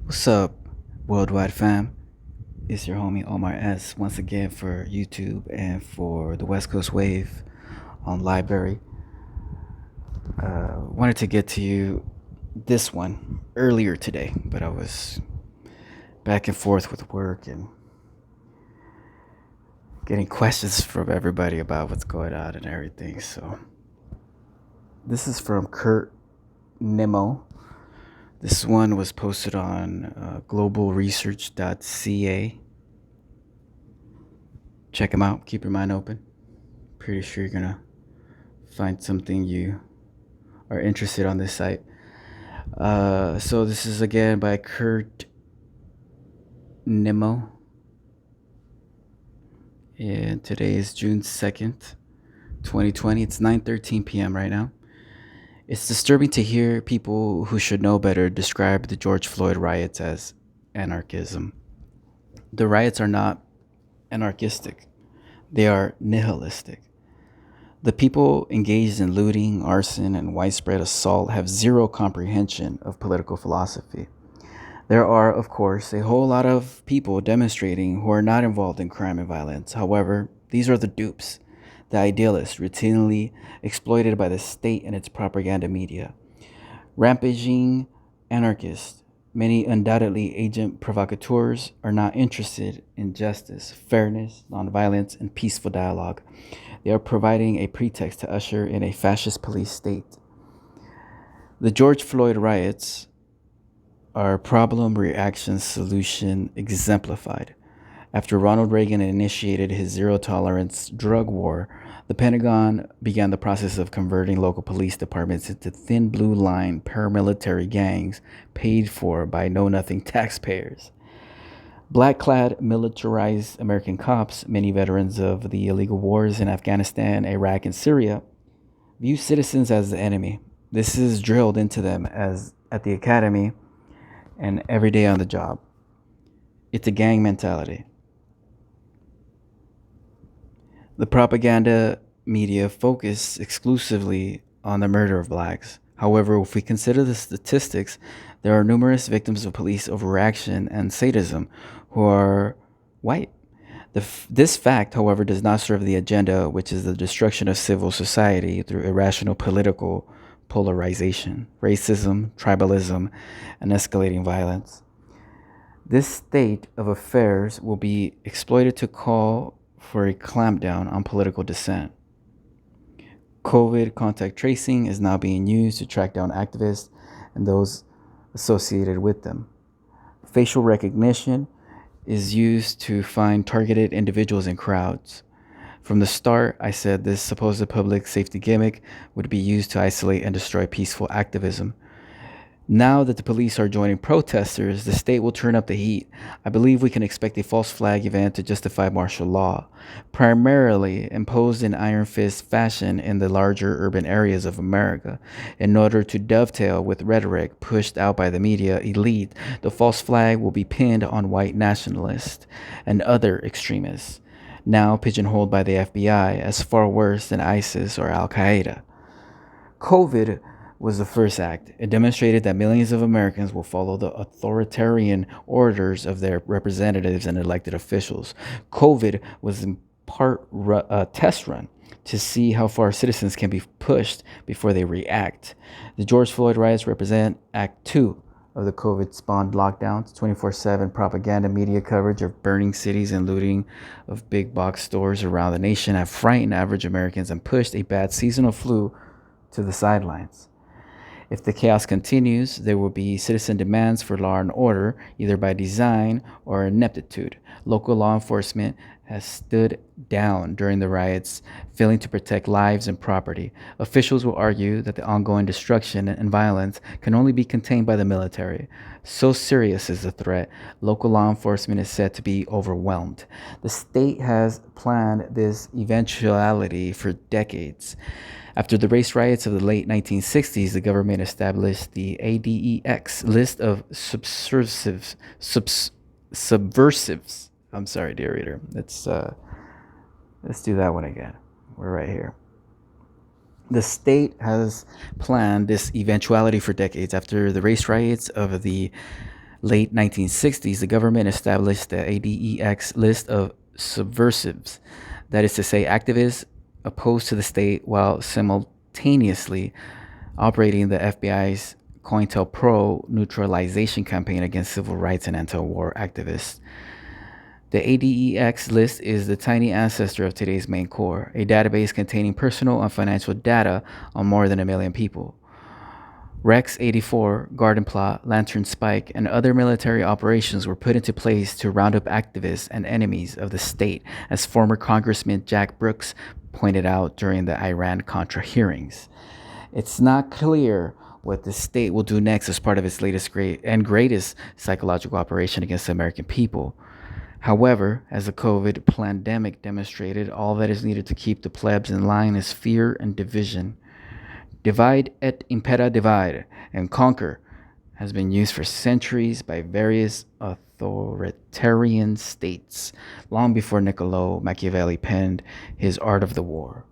What's up, worldwide fam? It's your homie Omar S once again for YouTube and for the West Coast Wave on Library. Wanted to get to you this one earlier today, but I was back and forth with work and getting questions from everybody about what's going on and everything. So this is from Kurt Nemo. This one was posted on globalresearch.ca. Check them out. Keep your mind open. Pretty sure you're gonna find something you are interested on this site. So this is again by Kurt Nemo, and today is June 2nd, 2020. It's 9:13 p.m. right now. It's disturbing to hear people who should know better describe the George Floyd riots as anarchism. The riots are not anarchistic; they are nihilistic. The people engaged in looting, arson, and widespread assault have zero comprehension of political philosophy. There are, of course, a whole lot of people demonstrating who are not involved in crime and violence. However, these are the dupes, the idealists routinely exploited by the state and its propaganda media. Rampaging anarchists, many undoubtedly agent provocateurs, are not interested in justice, fairness, nonviolence, and peaceful dialogue. They are providing a pretext to usher in a fascist police state. The George Floyd riots are problem reaction solution exemplified. After Ronald Reagan initiated his zero tolerance drug war, the Pentagon began the process of converting local police departments into thin blue line paramilitary gangs paid for by know nothing taxpayers. Black clad militarized American cops, many veterans of the illegal wars in Afghanistan, Iraq, and Syria, view citizens as the enemy. This is drilled into them as at the academy and every day on the job. It's a gang mentality. The propaganda media focus exclusively on the murder of blacks. However, if we consider the statistics, there are numerous victims of police overreaction and sadism who are white. This fact, however, does not serve the agenda, which is the destruction of civil society through irrational political polarization, racism, tribalism, and escalating violence. This state of affairs will be exploited to call for a clampdown on political dissent. COVID contact tracing is now being used to track down activists and those associated with them. Facial recognition is used to find targeted individuals in crowds. From the start, I said this supposed public safety gimmick would be used to isolate and destroy peaceful activism. Now that the police are joining protesters, the state will turn up the heat. I believe we can expect a false flag event to justify martial law, primarily imposed in iron fist fashion in the larger urban areas of America. In order to dovetail with rhetoric pushed out by the media elite, the false flag will be pinned on white nationalists and other extremists, now pigeonholed by the FBI as far worse than ISIS or Al Qaeda. COVID was the first act. It demonstrated that millions of Americans will follow the authoritarian orders of their representatives and elected officials. COVID was in part a test run to see how far citizens can be pushed before they react. The George Floyd riots represent Act 2 of the COVID spawned lockdowns, 24/7 propaganda media coverage of burning cities and looting of big box stores around the nation have frightened average Americans and pushed a bad seasonal flu to the sidelines. If the chaos continues, there will be citizen demands for law and order, either by design or ineptitude. Local law enforcement has stood down during the riots, failing to protect lives and property. Officials will argue that the ongoing destruction and violence can only be contained by the military. So serious is the threat, local law enforcement is said to be overwhelmed. The state has planned this eventuality for decades. After the race riots of the late 1960s, the government established the ADEX list of subversives. I'm sorry, dear reader. Let's do that one again. We're right here. The state has planned this eventuality for decades. After the race riots of the Late 1960s, the government established the ADEX list of subversives, that is to say, activists opposed to the state while simultaneously operating the FBI's COINTELPRO neutralization campaign against civil rights and anti-war activists. The ADEX list is the tiny ancestor of today's main core, a database containing personal and financial data on more than 1 million people. Rex 84, Garden Plot, Lantern Spike, and other military operations were put into place to round up activists and enemies of the state, as former Congressman Jack Brooks pointed out during the Iran-Contra hearings. It's not clear what the state will do next as part of its latest and greatest psychological operation against the American people. However, as the COVID pandemic demonstrated, all that is needed to keep the plebs in line is fear and division. Divide et impera divide, and conquer has been used for centuries by various authoritarian states, long before Niccolo Machiavelli penned his Art of War.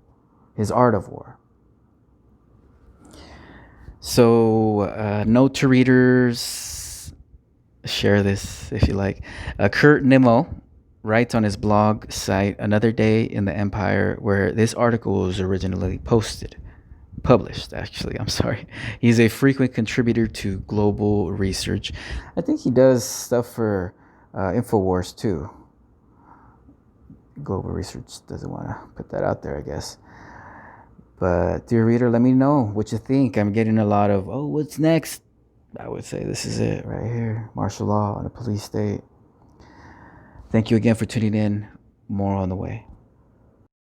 So, note to readers, share this if you like. Kurt Nimmo writes on his blog site Another Day in the Empire, where this article was originally published, actually. I'm sorry. He's a frequent contributor to Global Research. I think he does stuff for InfoWars too. Global Research doesn't want to put that out there, I guess. But dear reader, let me know what you think. I'm getting a lot of, oh, what's next? I would say this is it right here. Martial law and a police state. Thank you again for tuning in. More on the way.